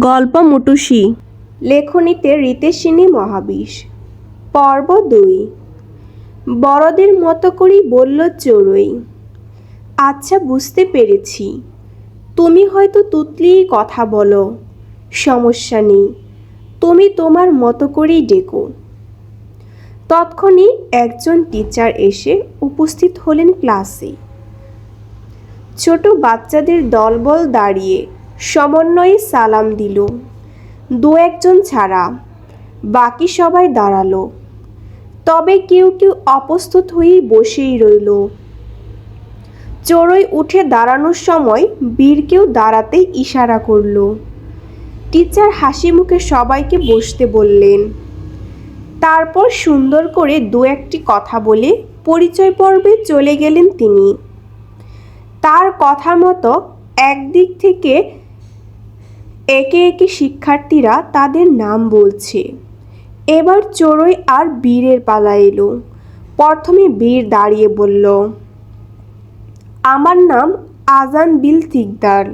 গল্প মুটুসি। লেখনীতে রিতেশিনী মহাবিশ। পর্ব ২। বড়দের মতো করেই বলল চড়ুই। আচ্ছা, বুঝতে পেরেছি, তুমি হয়তো তুতলিই কথা বলো। সমস্যা নেই, তুমি তোমার মতো করেই ডেকো। তৎক্ষণি একজন টিচার এসে উপস্থিত হলেন ক্লাসে। ছোট বাচ্চাদের দলবল দাঁড়িয়ে সমন্বয়ে সালাম দিল। দু একজন ছাড়া বাকি সবাই দাঁড়ালো, তবে কেউ কেউ অপ্রস্তুত হয়েই বসেই রইল। চড়ুই উঠে দাঁড়ানোর সময় বীরকেও দাঁড়াতে ইশারা করল। টিচার হাসি মুখে সবাইকে বসতে বললেন। তারপর সুন্দর করে দু একটি কথা বলে পরিচয় পর্বে চলে গেলেন তিনি। তার কথা মতো একদিক থেকে একে একে শিক্ষার্থীরা তাদের নাম বলছে। এবার চড়ুই আর বীরের পালা এলো। প্রথমে বীর দাঁড়িয়ে বলল, আমার নাম আজান বিল সিকদার।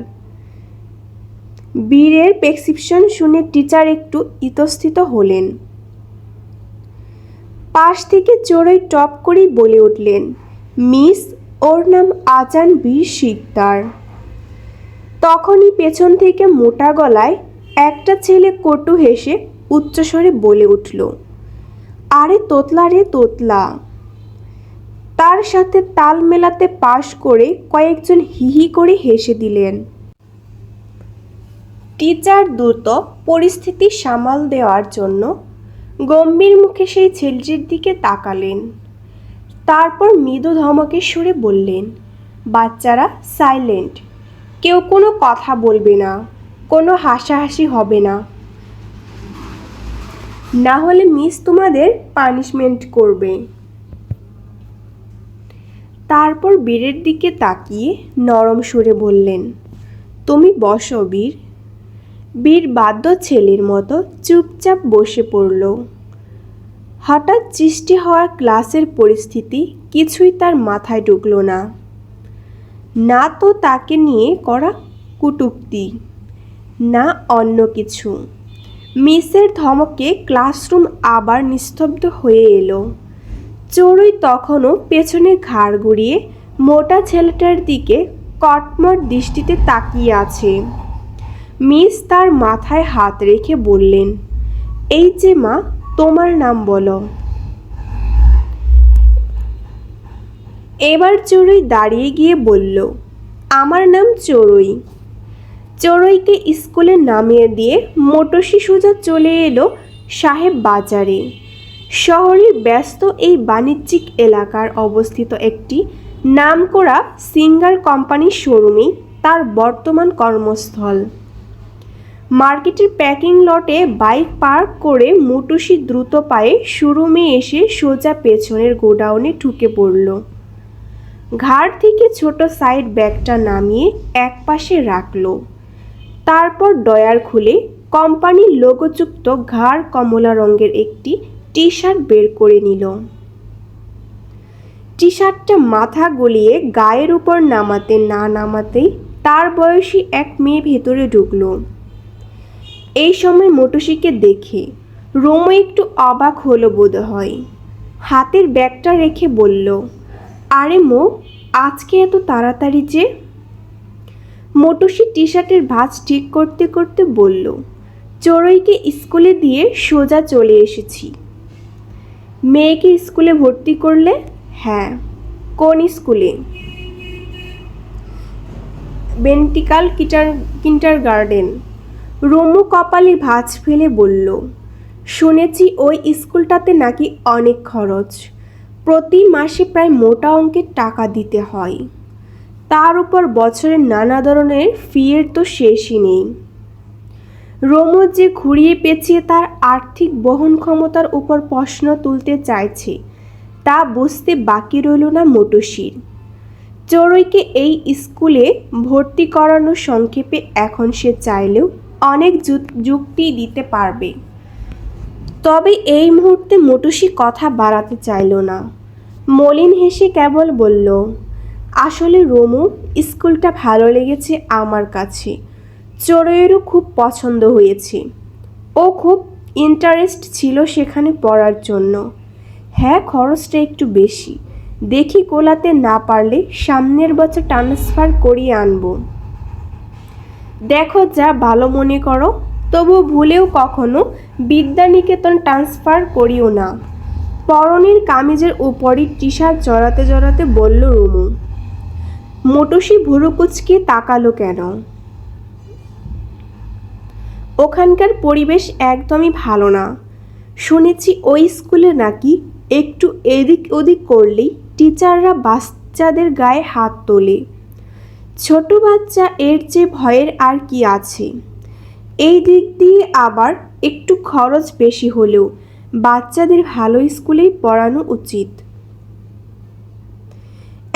বীরের প্রেসক্রিপশন শুনে টিচার একটু ইতস্তত হলেন। পাশ থেকে চড়ুই টপ করেই বলে উঠলেন, মিস, ওর নাম আজান বীর সিকদার। তখনই পেছন থেকে মোটা গলায় একটা ছেলে কটু হেসে উচ্চস্বরে বলে উঠল, আরে তোতলা রে তোতলা। তার সাথে তাল মেলাতে পাশ করে কয়েকজন হিহি করে হেসে দিলেন। টিচার দ্রুত পরিস্থিতি সামাল দেওয়ার জন্য গম্ভীর মুখে সেই ছেলেটির দিকে তাকালেন। তারপর মৃদু ধমকের সুরে বললেন, বাচ্চারা সাইলেন্ট, কেউ কোনো কথা বলবে না, কোনো হাসাহাসি হবে না, না হলে মিস তোমাদের পানিশমেন্ট করবে। তারপর বীরের দিকে তাকিয়ে নরম সুরে বললেন, তুমি বসো বীর। বীর বাধ্য ছেলের মতো চুপচাপ বসে পড়ল। হঠাৎ সৃষ্টি হওয়া ক্লাসের পরিস্থিতি কিছুই তার মাথায় ঢুকল না। না তো তাকে নিয়ে করা কটূক্তি, না অন্য কিছু। মিসের ধমকে ক্লাসরুম আবার নিস্তব্ধ হয়ে এলো। চড়ুই তখনও পেছনে ঘাড় ঘুরিয়ে মোটা ছেলেটার দিকে কটমট দৃষ্টিতে তাকিয়ে আছে। মিস তার মাথায় হাত রেখে বললেন, এই যে মা, তোমার নাম বলো। এবার চড়ুই দাঁড়িয়ে গিয়ে বলল, আমার নাম চড়ুই। চড়ুইকে স্কুলে নামিয়ে দিয়ে মোটরসি সোজা চলে এলো সাহেব বাজারে। শহরের ব্যস্ত এই বাণিজ্যিক এলাকার অবস্থিত একটি নামকরা সিঙ্গার কোম্পানির শোরুমেই তার বর্তমান কর্মস্থল। মার্কেটের প্যাকিং লটে বাইক পার্ক করে মুটুসি দ্রুত পায়ে শোরুমে এসে সোজা পেছনের গোডাউনে ঢুকে পড়ল। ঘাড় থেকে ছোট সাইড ব্যাগটা নামিয়ে একপাশে রাখল। তারপর ডয়ার খুলে কোম্পানির লোগোযুক্ত ঘাড় কমলা রঙের একটি টি শার্ট বের করে নিল। টি শার্টটা মাথা গলিয়ে গায়ের উপর নামাতে না নামাতেই তার বয়সী এক মেয়ে ভেতরে ঢুকল। এই সময় মোটুসিকে দেখে রোমো একটু অবাক হলো বোধহয়। হাতের ব্যাগটা রেখে বলল, আরে মো, আজকে এত তাড়াতাড়ি যে? মোটুসি টি শার্টের ভাঁজ ঠিক করতে করতে বলল, চড়ুইকে স্কুলে দিয়ে সোজা চলে এসেছি। মেয়েকে স্কুলে ভর্তি করলে? হ্যাঁ। কোন স্কুলে? বেন্টিকাল কিন্ডারগার্টেন। রুমু কপালে ভাঁজ ফেলে বলল, শুনেছি ওই স্কুলটাতে নাকি অনেক খরচ, প্রতি মাসে প্রায় মোটা অঙ্কের টাকা দিতে হয়। তার উপর বছরের নানা ধরনের ফিয়ের তো শেষই নেই। রোমো যে ঘুরিয়ে পেঁচিয়ে তার আর্থিক বহন ক্ষমতার উপর প্রশ্ন তুলতে চাইছে তা বুঝতে বাকি রইল না মোটুসির। চড়ুইকে এই স্কুলে ভর্তি করানো সংক্ষেপে এখন সে চাইলেও অনেক যুক্তি দিতে পারবে। তবে এই মুহূর্তে মোটুসি কথা বাড়াতে চাইল না। মলিন হেসে কেবল বলল, আসলে রোমু, স্কুলটা ভালো লেগেছে আমার কাছে, চড়ুইয়েরও খুব পছন্দ হয়েছে। ও খুব ইন্টারেস্ট ছিল সেখানে পড়ার জন্য। হ্যাঁ, খরচটা একটু বেশি। দেখি কোলাতে না পারলে সামনের বছর ট্রান্সফার করিয়ে আনবো। দেখো যা ভালো মনে করো, তবু ভুলেও কখনো বিদ্যানিকেতন ট্রান্সফার করিও না। পরনের কামিজের উপরই টি শার্ট জড়াতে জড়াতে বলল রুমু। মোটুসি ভুরু কুচকে তাকালো কেন? ওখানকার পরিবেশ একদমই ভালো না। শুনেছি ওই স্কুলে নাকি একটু এদিক ওদিক করলেই টিচাররা বাচ্চাদের গায়ে হাত তোলে। ছোট বাচ্চা, এর চেয়ে ভয়ের আর কি আছে? এই দিক দিয়ে আবার একটু খরচ বেশি হলেও বাচ্চাদের ভালো স্কুলেই পড়ানো উচিত।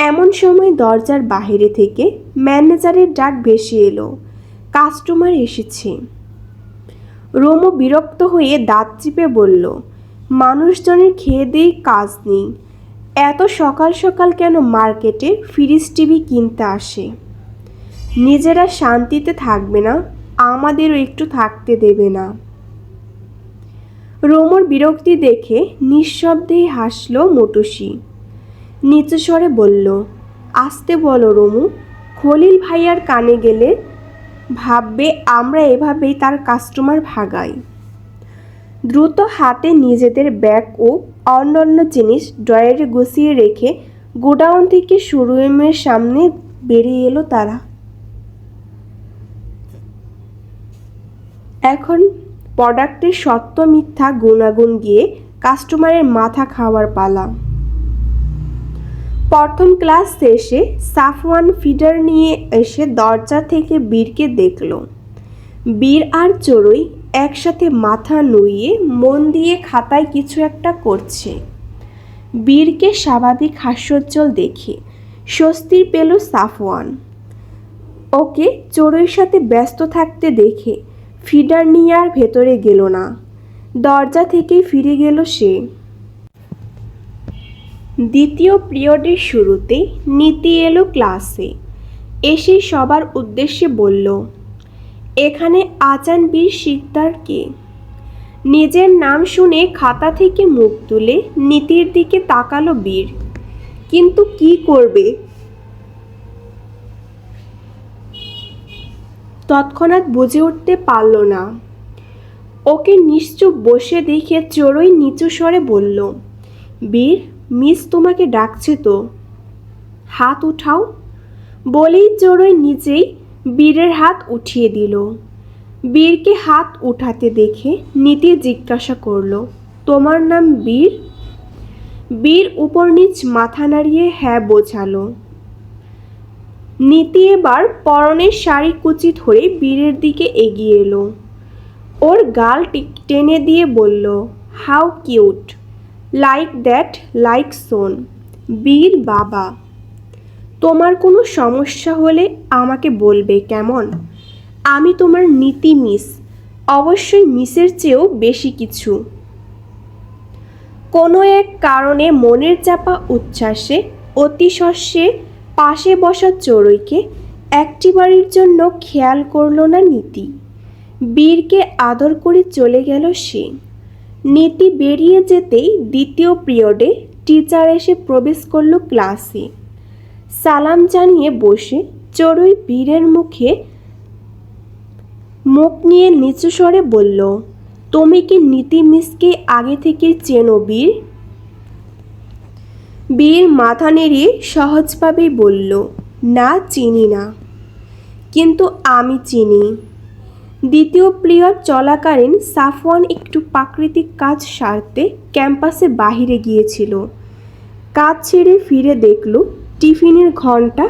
এমন সময় দরজার বাইরে থেকে ম্যানেজারের ডাক ভেসে এলো, কাস্টমার এসেছে। রোমো বিরক্ত হয়ে দাঁত চিপে বলল, মানুষজনের খেয়ে দেই কাজ নেই, এত সকাল সকাল কেন মার্কেটে ফ্রিজ টিভি কিনতে আসে? নিজেরা শান্তিতে থাকবে না, আমাদেরও একটু থাকতে দেবে না। রোমোর বিরক্তি দেখে নিঃশব্দেই হাসল মোটুসি। নিচু স্বরে বলল, আসতে বলো রোমু, খলিল ভাইয়ার কানে গেলে ভাববে আমরা এভাবেই তার কাস্টমার ভাগাই। দ্রুত হাতে নিজেদের ব্যাগ ও অন্যান্য জিনিস ড্রয়ারে গুছিয়ে রেখে গোডাউন থেকে শোরুমের সামনে বেরিয়ে এলো তারা। এখন প্রোডাক্টের সত্য মিথ্যা গুণাগুণ গিয়ে কাস্টমারের মাথা খাওয়ার পালা। প্রথম ক্লাস শেষে সাফওয়ান ফিডার নিয়ে এসে দরজা থেকে বীরকে দেখল। বীর আর চড়ুই একসাথে মাথা নুইয়ে মন দিয়ে খাতায় কিছু একটা করছে। বীরকে স্বাভাবিক হাস্যোজ্জ্বল দেখে স্বস্তি পেল সাফওয়ান। ওকে চড়ুইয়ের সাথে ব্যস্ত থাকতে দেখে ফিডার নিয়ে আর ভেতরে গেল না, দরজা থেকেই ফিরে গেল সে। দ্বিতীয় পিরিয়ডের শুরুতেই নীতি এলো ক্লাসে। এসে সবার উদ্দেশ্যে বলল, এখানে আজান বীর শিকদার কে? নিজের নাম শুনে খাতা থেকে মুখ তুলে নীতির দিকে তাকালো বীর। কিন্তু কি করবে? তৎক্ষণাৎ বুঝে উঠতে পারল না। ওকে নিশ্চুপ বসে দেখে চড়ুই নিচু স্বরে বলল, বীর, মিস তোমাকে ডাকছে তো, হাত উঠাও। বলেই চড়ুই নিজেই বীরের হাত উঠিয়ে দিল। বীরকে হাত উঠাতে দেখে নীতি জিজ্ঞাসা করল, তোমার নাম বীর? বীর উপর নিচ মাথা নাড়িয়ে হ্যাঁ বোঝালো। নীতি এবার পরনের শাড়ি কুচি ধরে বীরের দিকে এগিয়ে এলো। ওর গাল টেনে দিয়ে বলল, how cute, like that, like সোন। বীর বাবা, তোমার কোনো সমস্যা হলে আমাকে বলবে কেমন? আমি তোমার নীতি মিস, অবশ্যই মিসের চেয়েও বেশি কিছু। কোনো এক কারণে মনের চাপা উচ্ছ্বাসে অতিশস্যে পাশে বসা চড়ুইকে একটিবারের জন্য খেয়াল করল না নীতি। বীরকে আদর করে চলে গেল সে। নীতি বেরিয়ে যেতেই দ্বিতীয় পিরিয়ডে টিচার এসে প্রবেশ করল ক্লাসে। সালাম জানিয়ে বসে চড়ুই বীরের মুখ নিয়ে নিচু স্বরে বলল, তুমি কি নীতি মিসকে আগে থেকে চেনো বীর? বীর মাথা নেড়ে সহজভাবেই বলল, না চিনি না, কিন্তু আমি চিনি। দ্বিতীয় পিরিয়ড চলাকালীন সাফওয়ান একটু প্রাকৃতিক কাজ সারতে ক্যাম্পাসের বাহিরে গিয়েছিল। কাজ ছেড়ে ফিরে দেখল টিফিনের ঘন্টা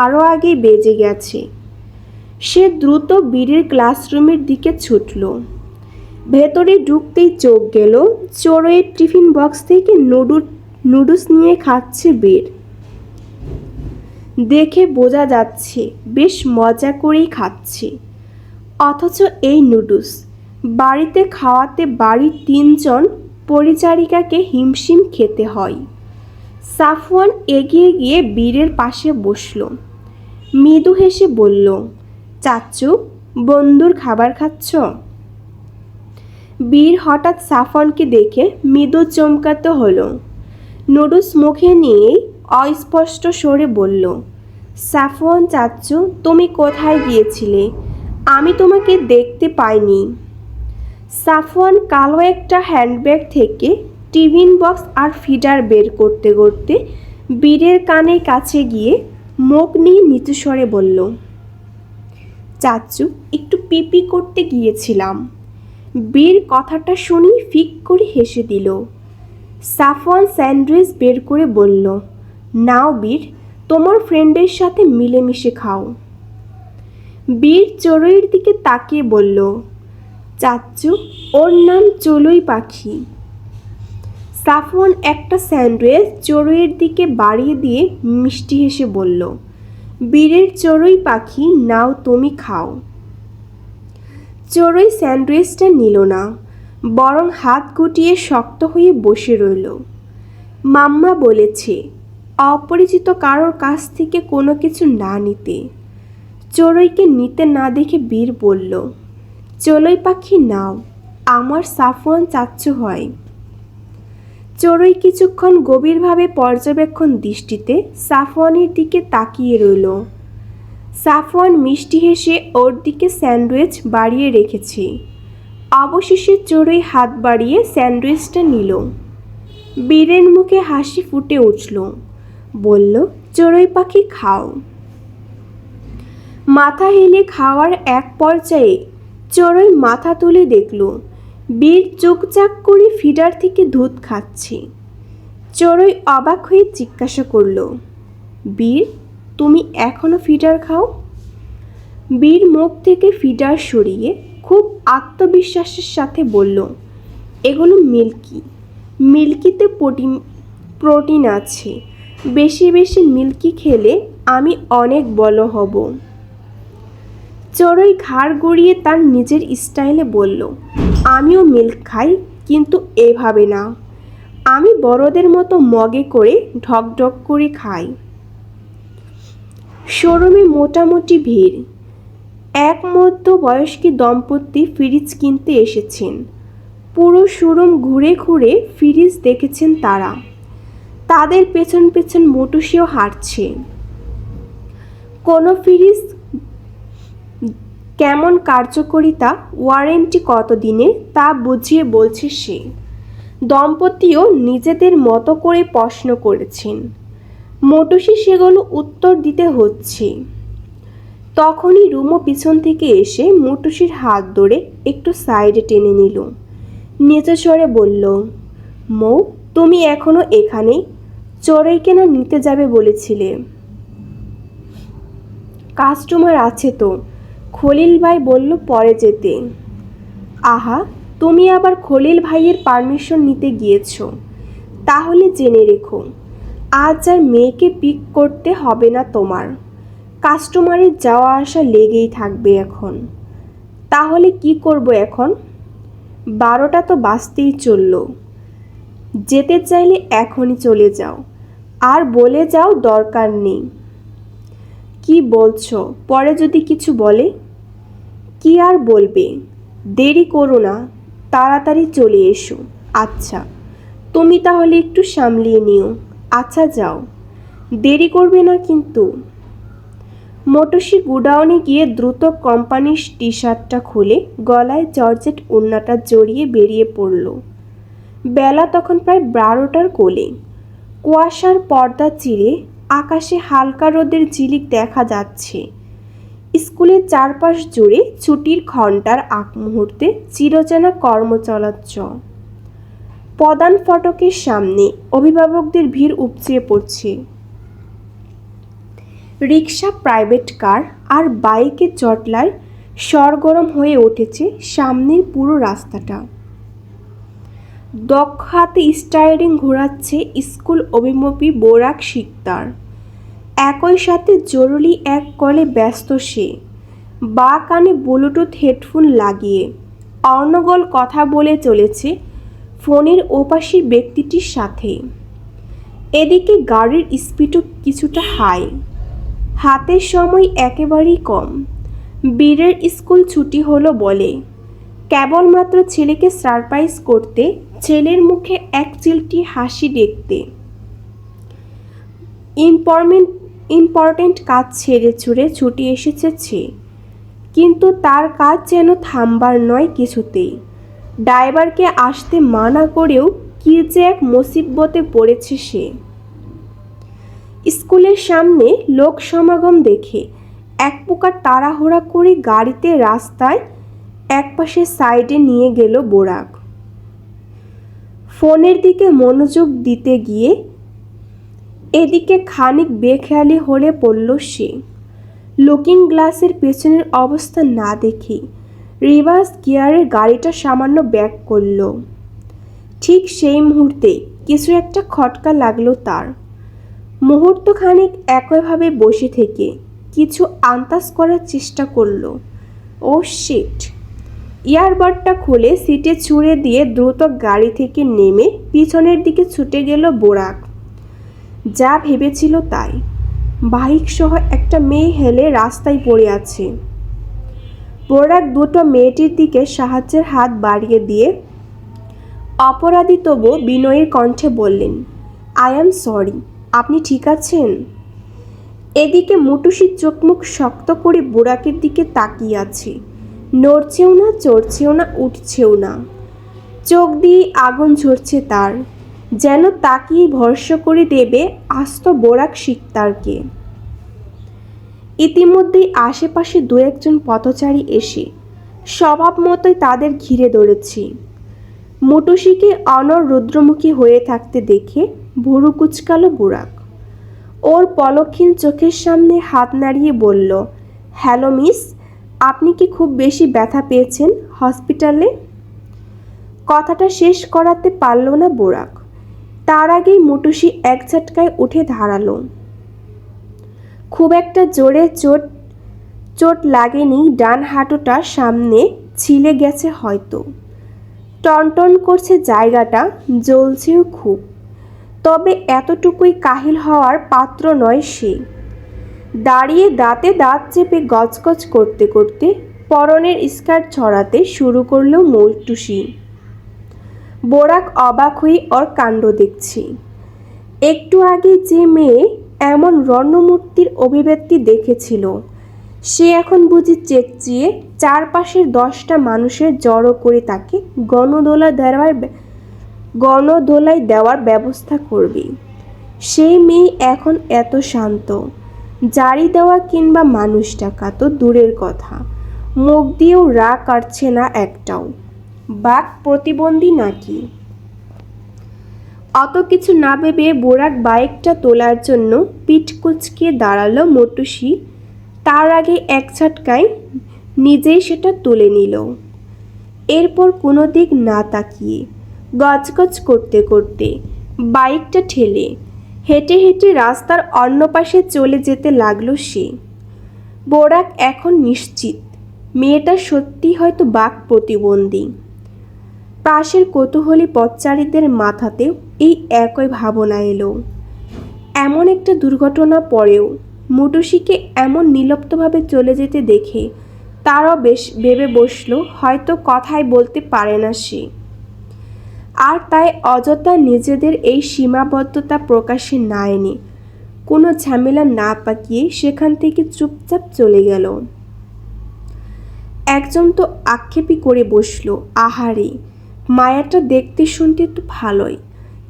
আরও আগে বেজে গেছে। সে দ্রুত বীরের ক্লাসরুমের দিকে ছুটল। ভেতরে ঢুকতেই চোখ গেল চড়ুইয়ের টিফিন বক্স থেকে নুডলস নিয়ে খাচ্ছে বীর। দেখে বোঝা যাচ্ছে বেশ মজা করেই খাচ্ছে। অথচ এই নুডলস বাড়িতে খাওয়াতে বাড়ির 3 জন পরিচারিকাকে হিমশিম খেতে হয়। সাফওয়ান এগিয়ে গিয়ে বীরের পাশে বসল। মৃদু হেসে বলল, চাচ্চু, বন্ধুর খাবার খাচ্ছ? বীর হঠাৎ সাফওয়ানকে দেখে মৃদু চমকাতে হলো। নুডলস মুখে নিয়েই অস্পষ্ট স্বরে বলল, সাফওয়ান চাচ্চু, তুমি কোথায় গিয়েছিলে? আমি তোমাকে দেখতে পাইনি। সাফওয়ান কালো একটা হ্যান্ডব্যাগ থেকে টিফিন বক্স আর ফিডার বের করতে করতে বীরের কানের কাছে গিয়ে মুখ নিয়ে নিচু স্বরে বলল, চাচ্চু, একটু পিপি করতে গিয়েছিলাম। বীর কথাটা শুনি ফিক করে হেসে দিল। সাফওয়ান স্যান্ডউইচ বের করে বলল, নাও বীর, তোমার ফ্রেন্ডের সাথে মিলেমিশে খাও। বীর চড়ুইয়ের দিকে তাকিয়ে বলল, চাচ্চু, ওর নাম চড়ুই পাখি। সাফওয়ান একটা স্যান্ডউইচ চড়ুইয়ের দিকে বাড়িয়ে দিয়ে মিষ্টি হেসে বলল, বীরের চড়ুই পাখি, নাও তুমি খাও। চড়ুই স্যান্ডউইচটা নিল না, বরং হাত গুটিয়ে শক্ত হয়ে বসে রইল। মাম্মা বলেছে অপরিচিত কারোর কাছ থেকে কোনো কিছু না নিতে। চড়ুইকে নিতে না দেখে বীর বলল, চড়ুই পাখি নাও, আমার সাফওয়ান চাচ্চু হয়। চড়ুই কিছুক্ষণ গভীরভাবে পর্যবেক্ষণ দৃষ্টিতে সাফওয়ানের দিকে তাকিয়ে রইল। সাফওয়ান মিষ্টি হেসে ওর দিকে স্যান্ডউইচ বাড়িয়ে রেখেছে। অবশেষে চড়ুই হাত বাড়িয়ে স্যান্ডউইচটা নিল। বীরের মুখে হাসি ফুটে উঠল, বলল, চড়ুই পাখি খাও। মাথা হেলে খাওয়ার এক পর্যায়ে চড়ুই মাথা তুলে দেখল বীর চুকচাক করে ফিডার থেকে দুধ খাচ্ছে। চড়ুই অবাক হয়ে জিজ্ঞাসা করল, বীর, তুমি এখনো ফিডার খাও? বীর মুখ থেকে ফিডার সরিয়ে খুব আত্মবিশ্বাসের সাথে বলল, এগুলো মিল্কিতে প্রোটিন আছে। বেশি বেশি মিল্কি খেলে আমি অনেক বড় হব। চড়ুই ঘাড় গড়িয়ে তার নিজের স্টাইলে বলল, আমিও মিল্ক খাই, কিন্তু এভাবে না। আমি বড়দের মতো মগে করে ঢকঢক করে খাই। শোরুমে মোটামুটি ভিড়। এক মধ্যবয়স্কী দম্পতি ফ্রিজ কিনতে এসেছেন। পুরো শোরুম ঘুরে ঘুরে ফ্রিজ দেখেছেন তারা। তাদের পেছন পেছন মোটুসিও হাঁটছে। কোনো ফ্রিজ কেমন কার্যকারিতা, ওয়ারেন্টি কত দিনের, তা বুঝিয়ে বলছে সে। দম্পতিও নিজেদের মতো করে প্রশ্ন করেছেন। মোটুসি সেগুলো উত্তর দিতে হচ্ছে। তখনই রুমো পিছন থেকে এসে মোটুসির হাত ধরে একটু সাইডে টেনে নিল। নিচু স্বরে বলল, মৌ, তুমি এখনো এখানে? চড়ুইকে না নিতে যাবে বলেছিলে? কাস্টমার আছে তো, খলিল ভাই বলল পরে যেতে। আহা, তুমি আবার খলিল ভাইয়ের পারমিশন নিতে গিয়েছ? তাহলে জেনে রেখো, আজ আর মেয়েকে পিক করতে হবে না তোমার। কাস্টমারের যাওয়া আসা লেগেই থাকবে এখন। তাহলে কি করব এখন? 12টা তো বাজতেই চলল। যেতে চাইলে এখনই চলে যাও, আর বলে যাও দরকার নেই। কি বলছো? পরে যদি কিছু বলে? কি আর বলবে, দেরি করো না, তাড়াতাড়ি চলে এসো। আচ্ছা, তুমি তাহলে একটু সামলিয়ে নিও। আচ্ছা যাও, দেরি করবে না কিন্তু। মোটুসি গুডাউনে গিয়ে দ্রুত কোম্পানির টি শার্টটা খুলে গলায় জর্জেট ওড়নাটা জড়িয়ে বেরিয়ে পড়ল। বেলা তখন প্রায় 12টার কোলে। কুয়াশার পর্দা চিরে আকাশে হালকা রোদের ঝিলিক দেখা যাচ্ছে। স্কুলের চারপাশ জুড়ে ছুটির ঘণ্টার আগ মুহূর্তে চিরচেনা কর্মচলাচ্ছ। প্রধান ফটকের সামনে অভিভাবকদের ভিড় উপচে পড়ছে। রিক্সা, প্রাইভেট কার আর বাইকের জটলায় সরগরম হয়ে উঠেছে সামনের পুরো রাস্তাটা। দক্ষ হাতে স্টায়ারিং ঘোরাচ্ছে স্কুল অভিমুখী বোরাক শিকদার। একই সাথে জরুরি এক কলে ব্যস্ত সে। বা কানে ব্লুটুথ হেডফোন লাগিয়ে অর্ণগোল কথা বলে চলেছে ফোনের ওপাশের ব্যক্তিটির সাথে। এদিকে গাড়ির স্পিডও কিছুটা হাই। হাতের সময় একেবারেই কম। বীরের স্কুল ছুটি হলো বলে কেবলমাত্র ছেলেকে সারপ্রাইজ করতে, ছেলের মুখে এক চিলটি হাসি দেখতে। ইম্পর্টেন্ট কাজ ছেড়ে ছুড়ে ছুটি এসেছে, কিন্তু তার কাজ যেন থামবার নয় কিছুতেই। ড্রাইভারকে আসতে মানা করেও কি যে এক মুসিবতে পড়েছে সে। স্কুলের সামনে লোক সমাগম দেখে এক প্রকার তাড়াহুড়া করে গাড়িতে রাস্তায় একপাশে সাইডে নিয়ে গেল বোরাক। ফোনের দিকে মনোযোগ দিতে গিয়ে এদিকে খানিক বেখেয়ালি হলে পড়ল সে। লুকিং গ্লাসের পেছনের অবস্থা না দেখে রিভার্স গিয়ারের গাড়িটা সামান্য ব্যাক করল। ঠিক সেই মুহূর্তে কিছু একটা খটকা লাগলো তার। মুহূর্তখানিক একইভাবে বসে থেকে কিছু আন্দাজ করার চেষ্টা করল। ও শিট! ইয়ারবাডটা খুলে সিটে ছুঁড়ে দিয়ে দ্রুত গাড়ি থেকে নেমে পিছনের দিকে ছুটে গেল বোরাক। যা ভেবেছিল তাই, বাইক সহ একটা মেয়ে হেলে রাস্তায় পড়ে আছে। বোরাক দুটো মেয়েটির দিকে সাহায্যের হাত বাড়িয়ে দিয়ে অপরাধী তবু বিনয়ের কণ্ঠে বললেন, আই অ্যাম সরি, আপনি ঠিক আছেন? এদিকে মুটুসির চোখ মুখ শক্ত করে বোরাকের দিকে তাকিয়ে আছে। নড়ছেও না, চড়ছেও না, উঠছেও না। চোখ দিয়ে আগুন ঝরছে তার, যেন তাকিয়ে ভরসা করে দেবে আস্ত বোরাক শিকদারকে। ইতিমধ্যেই আশেপাশে দু একজন পথচারী এসে স্বভাব মতোই তাদের ঘিরে ধরেছে। মুটুসিকে অনর রুদ্রমুখী হয়ে থাকতে দেখে ভুরু কুচকালো বোরাক। ওর পলকহীন চোখের সামনে হাত নাড়িয়ে বলল, হ্যালো মিস, আপনি কি খুব বেশি ব্যথা পেয়েছেন হসপিটালে? কথাটা শেষ করাতে পারল না বোরাক। তার আগেই মুটুসি এক ঝটকায় উঠে দাঁড়ালো। খুব একটা জোরে চোট লাগেনি, ডান হাঁটুটা সামনে ছিলে গেছে হয়তো। টনটন করছে জায়গাটা, জ্বলছেও খুব। তবে এতটুকুই কাহিল হওয়ার পাত্র নয় সে। দাঁড়িয়ে দাঁতে দাঁত চেপে গজগজ করতে করতে পরনের স্কার্ট ছড়াতে শুরু করল মুটুসি। বোরাক অবাক হয়ে ওর কাণ্ড দেখছে। একটু আগে যে মেয়ে এমন রণমূর্তির অভিব্যক্তি দেখেছিল, সে এখন বুঝি চেঁচিয়ে চারপাশের 10টা মানুষের জড়ো করে তাকে গণদোলায় দেওয়ার ব্যবস্থা করবে। সেই মেয়ে এখন এত শান্ত, জারি দেওয়া কিংবা মানুষ ডাকা তো দূরের কথা, মুখ দিয়েও রাগ কাটছে না একটাও। বাক প্রতিবন্ধী নাকি? অত কিছু না ভেবে বোরাক বাইকটা তোলার জন্য পিঠ কুঁচকে দাঁড়ালো মুটুসি। তার আগে এক ঝটকায় নিজেই সেটা তুলে নিল। এরপর কোনো দিক না তাকিয়ে গজগজ করতে করতে বাইকটা ঠেলে হেঁটে হেঁটে রাস্তার অন্য পাশে চলে যেতে লাগলো সে। বোরাক এখন নিশ্চিত মেয়েটা সত্যি হয়তো বাক প্রতিবন্ধী। পাশের কৌতূহলী পথচারীদের মাথাতেও এই একই ভাবনা এলো। এমন একটা দুর্ঘটনা পরেও মুটুসিকে এমন নির্লিপ্তভাবে চলে যেতে দেখে তারও বেশ ভেবে বসলো হয়তো কথাই বলতে পারে না সে। আর তাই অযথা নিজেদের এই সীমাবদ্ধতা প্রকাশে না এনে কোনো ঝামেলা না পাকিয়ে সেখান থেকে চুপচাপ চলে গেল। একজন তো আক্ষেপই করে বসলো, আহারে, মায়াটা দেখতে শুনতে তো ভালোই,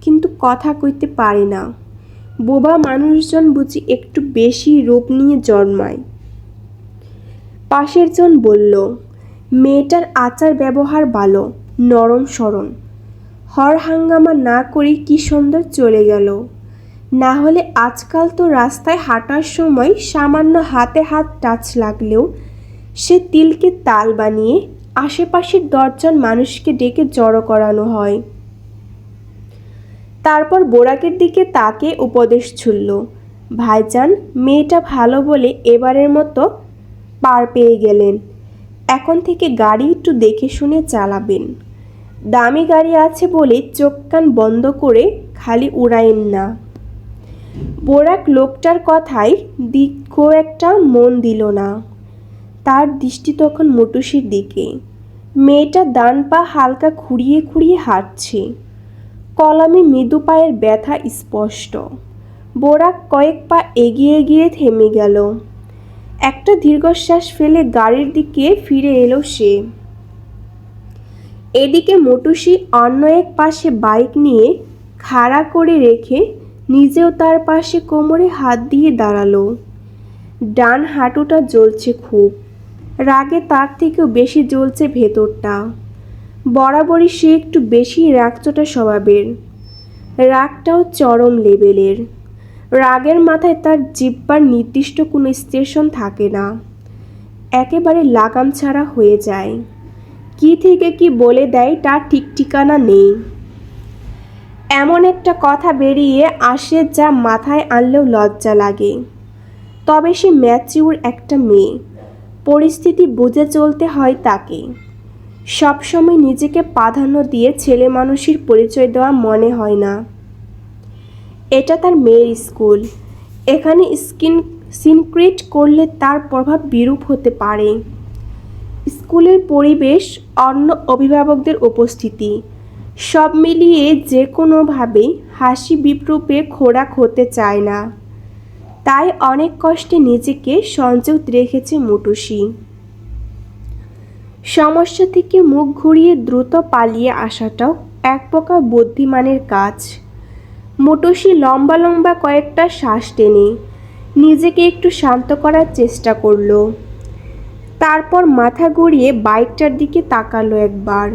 কিন্তু কথা কইতে পারে না। বোবা মানুষজন বুঝি একটু বেশি রূপ নিয়ে জন্মায়। পাশের জন বলল, মেয়েটার আচার ব্যবহার ভালো, নরম সরম, হর হাঙ্গামা না করে কি সুন্দর চলে গেল। না হলে আজকাল তো রাস্তায় হাঁটার সময় সামান্য হাতে হাত টাচ লাগলেও সে তিলকে তাল বানিয়ে আশেপাশের 10 জন মানুষকে ডেকে জড়ো করানো হয়। তারপর বোরাকের দিকে তাকে উপদেশ ছুড়ল, ভাইজান, মেয়েটা ভালো বলে এবারের মতো পার পেয়ে গেলেন। এখন থেকে গাড়ি একটু দেখে শুনে চালাবেন। দামি গাড়ি আছে বলে চোখ কান বন্ধ করে খালি উড়াইন না। বোরাক লোকটার কথায় দিক একটা মন দিল না। তার দৃষ্টি তখন মুটুসির দিকে। মেয়েটা ডান পা হালকা খুঁড়িয়ে খুঁড়িয়ে হাঁটছে, কলামে মৃদু পায়ের ব্যথা স্পষ্ট। বোরাক কয়েক পা এগিয়ে গিয়ে থেমে গেল। একটা দীর্ঘশ্বাস ফেলে গাড়ির দিকে ফিরে এলো সে। এদিকে মুটুসি অন্য এক পাশে বাইক নিয়ে খাড়া করে রেখে নিজেও তার পাশে কোমরে হাত দিয়ে দাঁড়ালো। ডান হাঁটুটা জ্বলছে খুব, রাগে তার থেকেও বেশি জ্বলছে ভেতরটা। বরাবরই সে একটু বেশি রাগচোটা স্বভাবের, রাগটাও চরম লেভেলের। রাগের মাথায় তার জিহ্বার নির্দিষ্ট কোনো স্টেশন থাকে না, একেবারে লাগাম ছাড়া হয়ে যায়। কি থেকে কি বলে দেয় তার ঠিক ঠিকানা নেই। এমন একটা কথা বেরিয়ে আসে যা মাথায় আনলেও লজ্জা লাগে। তবে সে ম্যাচিউর একটা মেয়ে, পরিস্থিতি বুঝে চলতে হয় তাকে। সবসময় নিজেকে প্রাধান্য দিয়ে ছেলে মানুষের পরিচয় দেওয়া মনে হয় না। এটা তার মেয়ের স্কুল, এখানে সিনক্রেট করলে তার প্রভাব বিরূপ হতে পারে। স্কুলের পরিবেশ, অন্য অভিভাবকদের উপস্থিতি, সব মিলিয়ে যে কোনোভাবেই হাসি বিপ্রূপে খোরাক হতে চায় না। তাই অনেক কষ্টে নিজেকে সংযত রেখেছে মুটুসি। সমস্যা থেকে মুখ ঘুরিয়ে দ্রুত পালিয়ে আসাটাও এক প্রকার বুদ্ধিমানের কাজ। মুটুসি লম্বা লম্বা কয়েকটা শ্বাস টেনে নিজেকে একটু শান্ত করার চেষ্টা করলো। তারপর মাথা ঘুরিয়ে বাইকটার দিকে তাকালো একবার।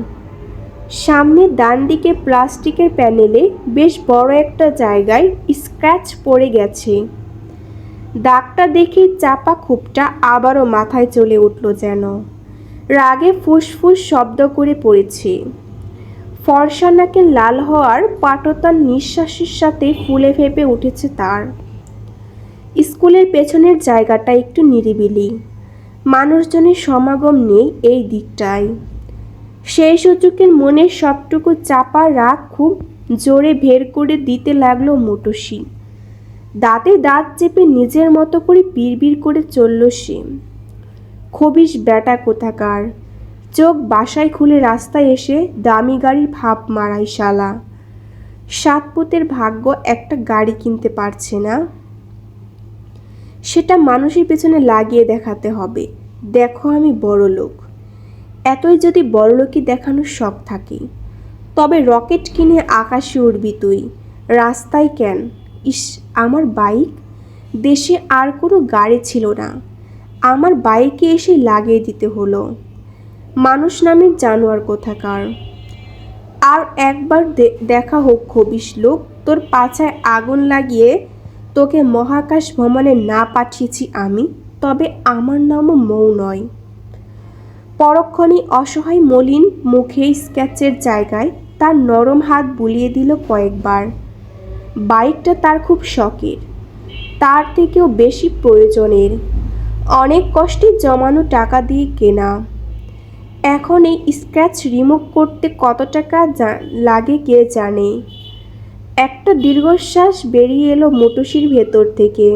সামনে ডান দিকে প্লাস্টিকের প্যানেলে বেশ বড় একটা জায়গায় স্ক্র্যাচ পড়ে গেছে। দাগটা দেখে চাপা ক্ষোভটা আবারও মাথায় চলে উঠল যেন। রাগে ফুসফুস শব্দ করে পড়েছে। ফর্সা নাকে লাল হওয়ার পাটতার নিঃশ্বাসের সাথে ফুলে ফেঁপে উঠেছে তার। স্কুলের পেছনের জায়গাটা একটু নিরিবিলি, মানুষজনের সমাগম নেই এই দিকটায়। সেই সুযোগের মনের সবটুকু চাপা রাগ খুব জোরে বের করে দিতে লাগলো মুটুসি। দাঁতে দাঁত চেপে নিজের মতো করে বিড়বিড় করে চলল সে। খবিস ব্যাটা কোথাকার, চোখ বাসায় খুলে রাস্তায় এসে দামি গাড়ির ভাব মারাই শালা। সাতপুতের ভাগ্য একটা গাড়ি কিনতে পারছে না, সেটা মানুষের পেছনে লাগিয়ে দেখাতে হবে, দেখো আমি বড় লোক। এতই যদি বড়লোকই দেখানোর শখ থাকে, তবে রকেট কিনে আকাশে উড়বি তুই, রাস্তায় কেন? ইস, আমার বাইক! দেশে আর কোনো গাড়ি ছিল না, আমার বাইকে এসে লাগিয়ে দিতে হলো। মানুষ নামের জানোয়ার কোথাকার। আর একবার দেখা হোক খবিস লোক, তোর পাছায় আগুন লাগিয়ে তোকে মহাকাশ ভ্রমণে না পাঠিয়েছি আমি, তবে আমার নামও মৌ নয়। পরক্ষণেই অসহায় মলিন মুখে স্ক্র্যাচের জায়গায় তার নরম হাত বুলিয়ে দিল কয়েকবার। বাইকটা তার খুব শখের, তার থেকেও বেশি প্রয়োজনের, অনেক কষ্টে জমানো টাকা দিয়ে কেনা। এখন এই স্ক্র্যাচ রিমুভ করতে কত টাকা লাগে কে জানে। একটা দীর্ঘশ্বাস বেরিয়ে এলো মুটুসির ভেতর থেকে।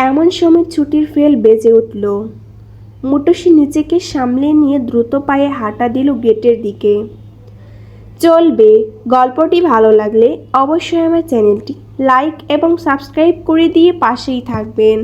এমন সময় ছুটির ফেল বেজে উঠল। মুটুসি নিজেকে সামলে নিয়ে দ্রুত পায়ে হাঁটা দিল গেটের দিকে। চলবে। গল্পটি ভালো লাগলে অবশ্যই আমার চ্যানেলটি লাইক এবং সাবস্ক্রাইব করে দিয়ে পাশেই থাকবেন।